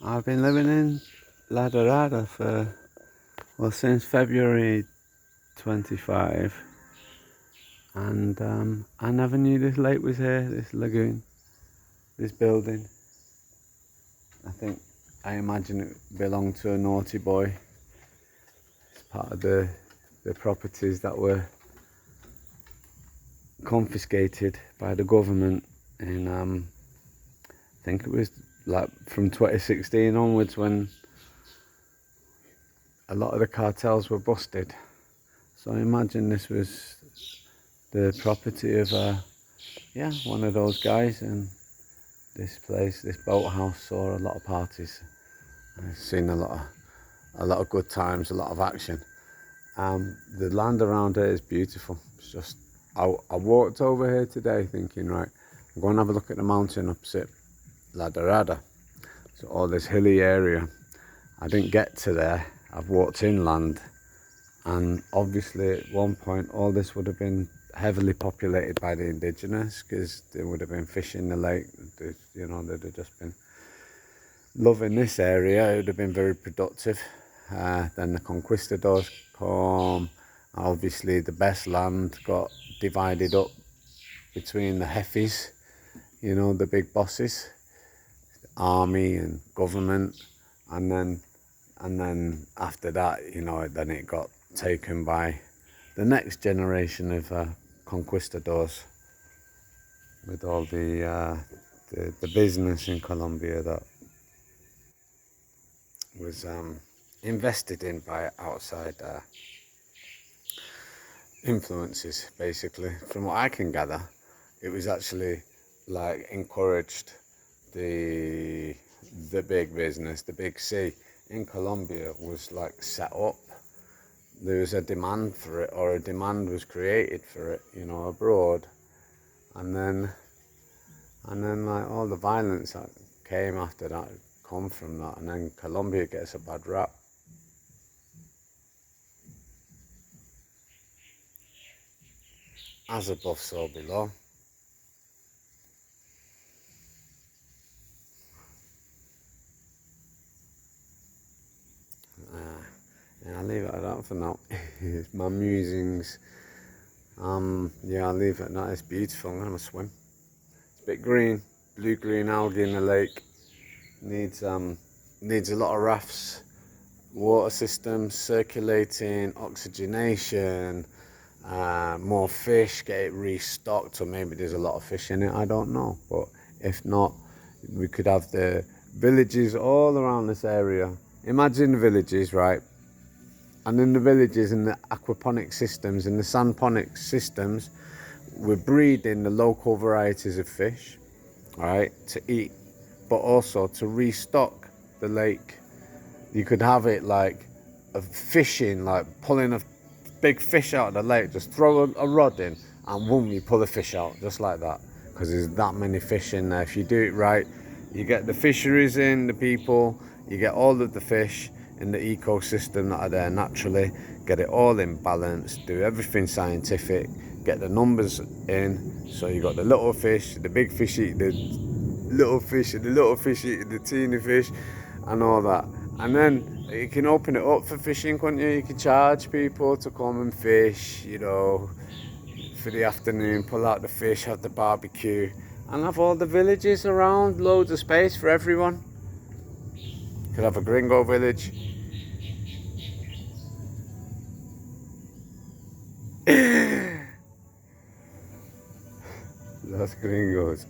I've been living in La Dorada since February 25, and I never knew this lake was here, this lagoon, this building. I imagine it belonged to a naughty boy. It's part of the properties that were confiscated by the government in, I think it was like from 2016 onwards, when a lot of the cartels were busted. So I imagine this was the property of one of those guys, and this place, this boathouse, saw a lot of parties. I've seen a lot of good times, a lot of action. The land around here is beautiful. It's just I walked over here today thinking, right, I'm going to have a look at the mountain opposite La Dorada. So all this hilly area. I didn't get to there. I've walked inland, and obviously at one point all this would have been heavily populated by the indigenous, because they would have been fishing the lake. They'd have just been loving this area. It would have been very productive. Then the conquistadors come. Obviously the best land got divided up between the jefes, the big bosses, the army and government, and then after that, then it got taken by the next generation of conquistadors, with all the business in Colombia that was invested in by outside influences. Basically, from what I can gather, it was actually like encouraged the big business, the big C in Colombia was like set up. There was a demand for it, or a demand was created for it, abroad, and then like all the violence that came after that come from that, and then Colombia gets a bad rap. As above, so below. I'll leave it at that for now. My musings. I'll leave it at that. It's beautiful. I'm gonna swim. It's a bit green, blue-green algae in the lake. Needs a lot of rafts, water systems circulating, oxygenation, more fish, get it restocked, or maybe there's a lot of fish in it, I don't know. But if not, we could have the villages all around this area. Imagine the villages, right? And in the villages, in the aquaponic systems, in the sandponic systems, we're breeding the local varieties of fish, right, to eat, but also to restock the lake. You could have it like a fishing, like pulling a big fish out of the lake, just throw a rod in, and boom, you pull the fish out, just like that, because there's that many fish in there. If you do it right, you get the fisheries in, the people, you get all of the fish in the ecosystem that are there naturally, get it all in balance, do everything scientific, get the numbers in, so you got the little fish, the big fish eat the little fish, and the little fish eat the teeny fish, and all that. And then you can open it up for fishing, couldn't you? You can charge people to come and fish, for the afternoon, pull out the fish, have the barbecue, and have all the villages around, loads of space for everyone. Could have a gringo village. Los gringos.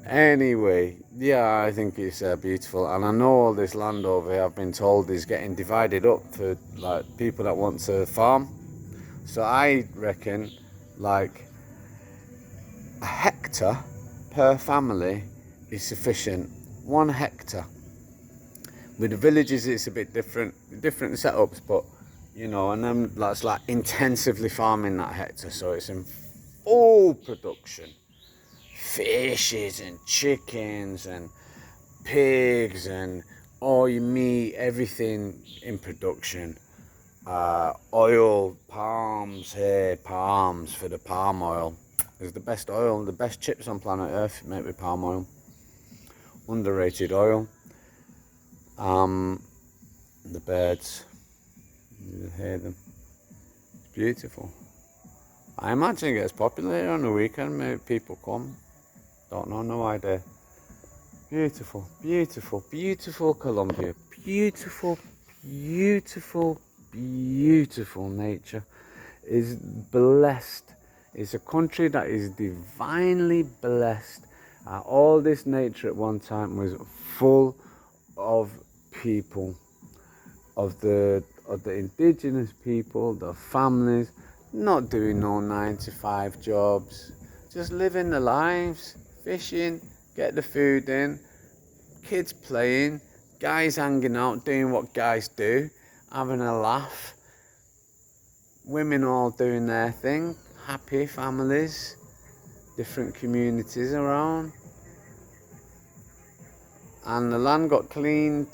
Anyway, yeah, I think it's beautiful, and I know all this land over here, I've been told, is getting divided up for like people that want to farm. So I reckon like a hectare per family is sufficient. 1 hectare. With the villages, it's a bit different setups, but and then that's like intensively farming that hectare, so it's in full production. Fishes and chickens and pigs and all your meat, everything in production. Oil, palms here, palms for the palm oil. It's the best oil, the best chips on planet Earth made with palm oil. Underrated oil. The birds, you hear them. It's beautiful. I imagine it gets popular here on the weekend. Maybe people come. Don't know, no idea. Beautiful, beautiful, beautiful Colombia. Beautiful, beautiful, beautiful nature. Is blessed. It's a country that is divinely blessed. All this nature at one time was full of people, of the indigenous people, the families, not doing no 9-to-5 jobs, just living their lives, fishing, get the food in, kids playing, guys hanging out, doing what guys do, having a laugh, women all doing their thing, happy families, different communities around. And the land got cleaned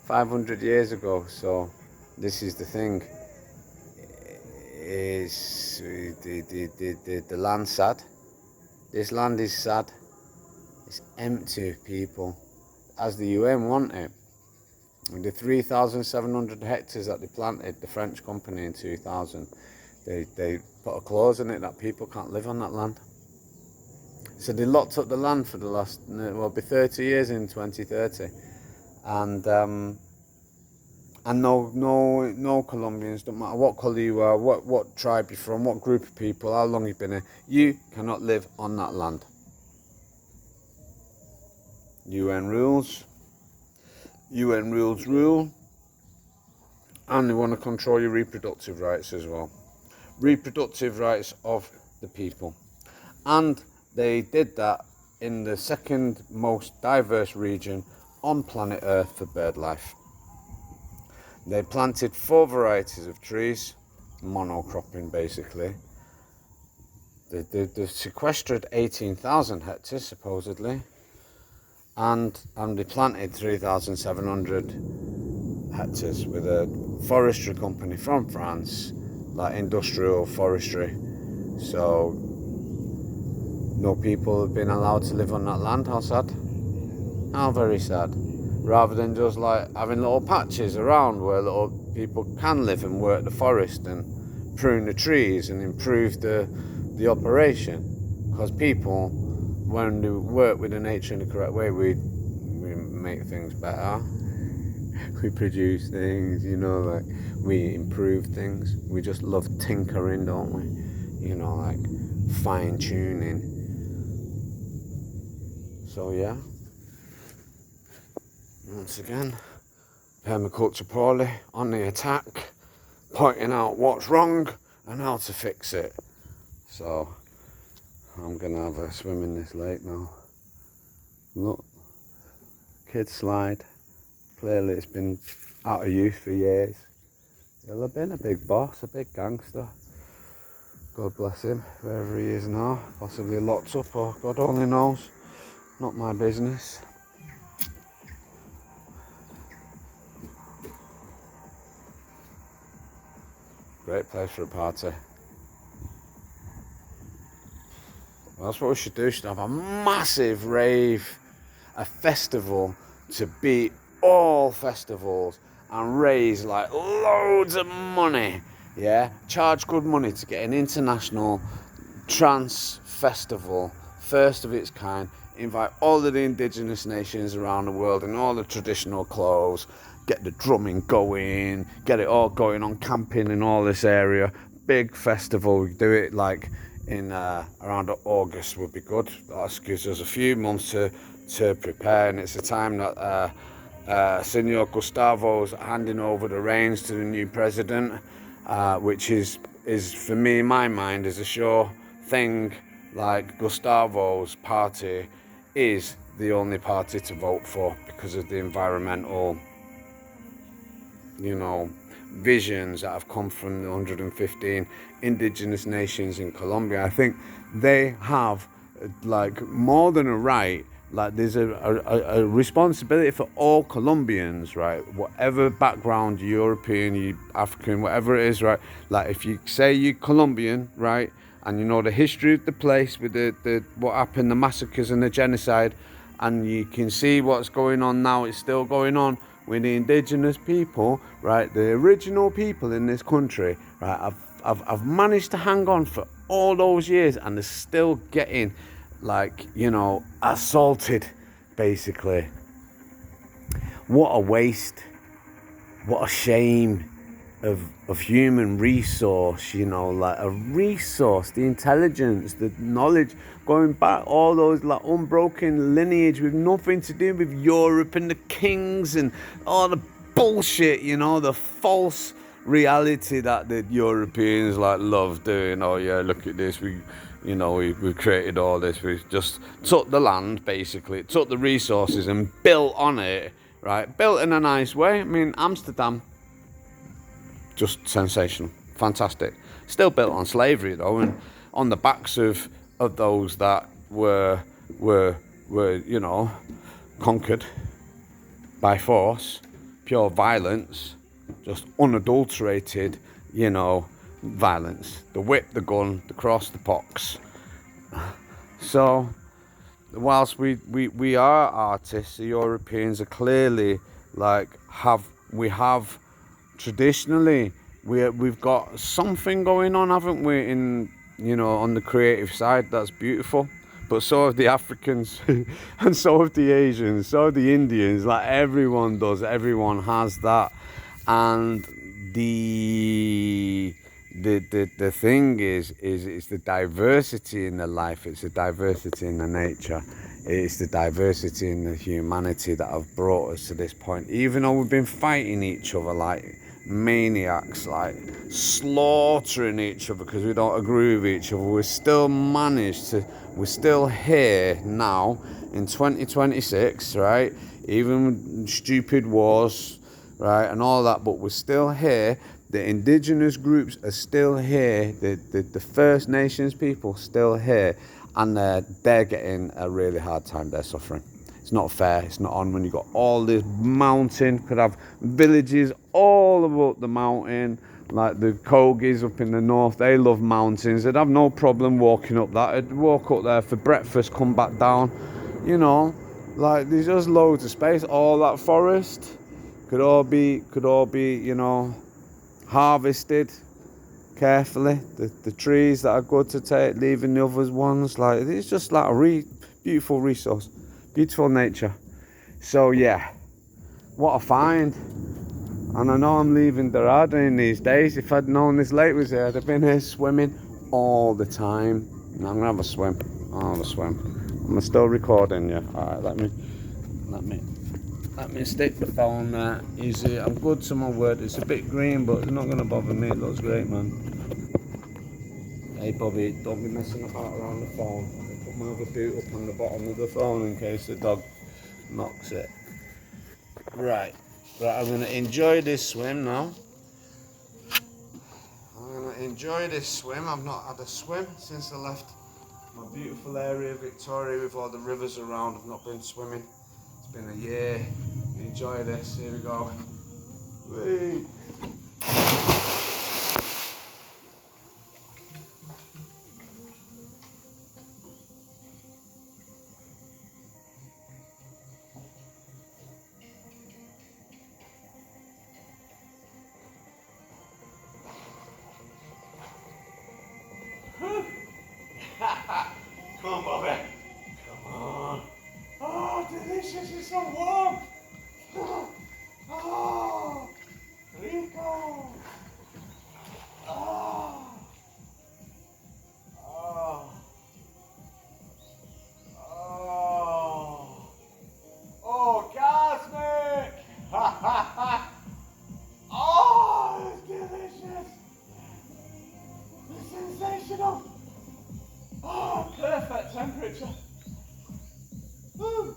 500 years ago, so this is the thing. Is the land sad? This land is sad. It's empty of people, as the UN want it. The 3,700 hectares that they planted, the French company in 2000, they put a clause in it that people can't live on that land. So they locked up the land for the last, well, it'll be 30 years in 2030, and no Colombians, don't matter what colour you are, what tribe you're from, what group of people, how long you've been here, you cannot live on that land. UN rules rule, and they want to control your reproductive rights as well. Reproductive rights of the people. And they did that in the second most diverse region on planet Earth for bird life. They planted 4 varieties of trees, monocropping basically. They sequestered 18,000 hectares supposedly, and they planted 3,700 hectares with a forestry company from France, like industrial forestry. So no people have been allowed to live on that land. How sad. How very sad. Rather than just like having little patches around where little people can live and work the forest and prune the trees and improve the operation. Because people, when we work with the nature in the correct way, we make things better. We produce things, like we improve things. We just love tinkering, don't we? Like fine tuning. So yeah. Once again, permaculture poorly on the attack, pointing out what's wrong and how to fix it. So I'm gonna have a swim in this lake now. Look, kids slide. Clearly it's been out of use for years. He'll have been a big boss, a big gangster. God bless him, wherever he is now. Possibly locked up, or God only knows. Not my business. Great place for a party. Well, that's what we should do. We should have a massive rave, a festival to beat all festivals and raise like loads of money. Yeah, charge good money to get an international trance festival, first of its kind. Invite all of the indigenous nations around the world in all the traditional clothes. Get the drumming going, get it all going on camping in all this area. Big festival. We do it like in around August would be good. That gives us a few months to prepare, and it's a time that Senor Gustavo's handing over the reins to the new president, which is for me, in my mind, is a sure thing. Like Gustavo's party is the only party to vote for because of the environmental visions that have come from the 115 indigenous nations in Colombia. I think they have like more than a right, like there's a responsibility for all Colombians, right? Whatever background, European, African, whatever it is, right? Like if you say you're Colombian, right, and you know the history of the place with the what happened, the massacres and the genocide, and you can see what's going on now. It's still going on with the indigenous people, right? The original people in this country, right? I've managed to hang on for all those years, and they're still getting, like, you know, assaulted, basically. What a waste. What a shame of human resource, you know, like a resource, the intelligence, the knowledge, going back all those like unbroken lineage with nothing to do with Europe and the kings and all the bullshit, you know, the false reality that the Europeans like love doing. Oh yeah, look at this, we created all this. We just took the land, basically, took the resources and built on it, right? Built in a nice way. I mean, Amsterdam, just sensational, fantastic. Still built on slavery though, and on the backs of those that were you know, conquered by force, pure violence, just unadulterated, you know, violence. The whip, the gun, the cross, the pox. So whilst we are artists, the Europeans are clearly like we have traditionally we've got something going on, haven't we, in, you know, on the creative side. That's beautiful. But so have the Africans and so have the Asians, so have the Indians. Like, everyone does, everyone has that. And the thing is it's the diversity in the life, it's the diversity in the nature, it's the diversity in the humanity that have brought us to this point. Even though we've been fighting each other like maniacs, like slaughtering each other because we don't agree with each other, we're still here now in 2026, right? Even with stupid wars, right, and all that, but we're still here. The indigenous groups are still here. The First Nations people still here, and they're getting a really hard time. They're suffering. It's not fair. It's not on when you got all this mountain. Could have villages all up the mountain, like the Kogis up in the north. They love mountains. They'd have no problem walking up that. They'd walk up there for breakfast, come back down. You know, like, there's just loads of space. All that forest could all be, you know, harvested carefully. The trees that are good to take, leaving the other ones, like, it's just like a beautiful resource, beautiful nature. So yeah, what a find. And I know I'm leaving Dorada in these days. If I'd known this lake was here, I'd have been here swimming all the time. And I'm gonna have a swim. I'll have a swim. I'm still recording, yeah. Alright, let me stick the phone there. Easy. I'm good to my word. It's a bit green, but it's not going to bother me. It looks great, man. Hey, Bobby, don't be messing about around the phone. I put my other boot up on the bottom of the phone in case the dog knocks it. Right, I'm going to enjoy this swim now. I've not had a swim since I left my beautiful area of Victoria with all the rivers around. I've not been swimming. It's been a year. Enjoy this. Here we go. Whee. Come on, Bobby. Come on. Oh, delicious. It's so warm. Oh, rico. Oh. Oh. Oh. Oh, cosmic. Ha ha ha. Oh, it's delicious. It's sensational. Oh, perfect temperature. Woo.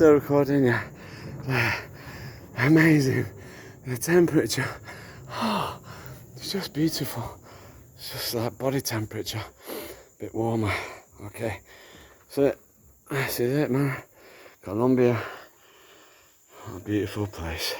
still recording, yeah. Amazing. The temperature, oh, it's just beautiful. It's just like body temperature, a bit warmer. Okay, so this is it, man. Colombia, a beautiful place.